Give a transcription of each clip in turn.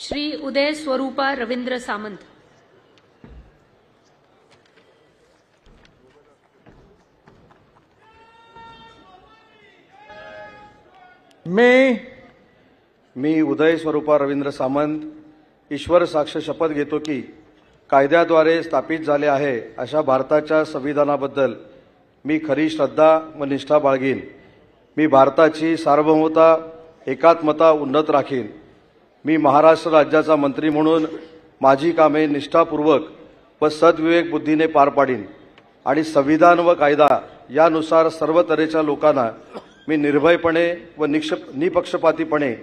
श्री उदय स्वरूपा रवींद्र सामंत। मी उदय स्वरूपा रवींद्र सामंत ईश्वर साक्ष शपथ घेतो की कायद्याद्वारे स्थापित झाले आहे अशा भारताच्या संविधानाबद्दल मी खरी श्रद्धा व निष्ठा बाळगीन। मी भारताची सार्वभौमता एकात्मता उन्नत राखीन। मी महाराष्ट्र राज्याचा मंत्री म्हणून माझी कामे निष्ठापूर्वक व सद्विवेक बुद्धीने पार पाडीन आणि संविधान व कायदा यानुसार सर्व तऱ्हेच्या लोकांना मी निर्भयपणे व निपक्षपातीपणे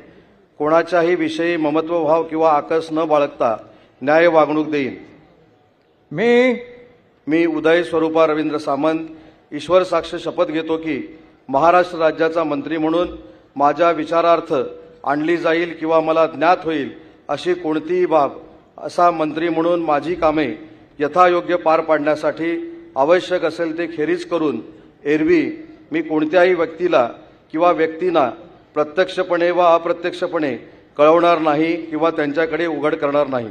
कोणाच्याही विषयी ममत्वभाव किंवा आकस न बाळगता न्याय वागणूक देईन। मी उदय स्वरूपा रवींद्र सामंत ईश्वर साक्ष शपथ घेतो की महाराष्ट्र राज्याचा मंत्री म्हणून माझ्या विचारार्थ आणली जाईल किंवा मला ज्ञात होईल अशी कोणतीही बाब असा मंत्री म्हणून माझी कामे यथायोग्य पार पाडण्यासाठी आवश्यक असेल ते खेरीज करून एरवी मी कोणत्याही व्यक्तीला किंवा व्यक्तींना प्रत्यक्षपणे व अप्रत्यक्षपणे कळवणार नाही किंवा त्यांच्याकडे उघड करणार नाही।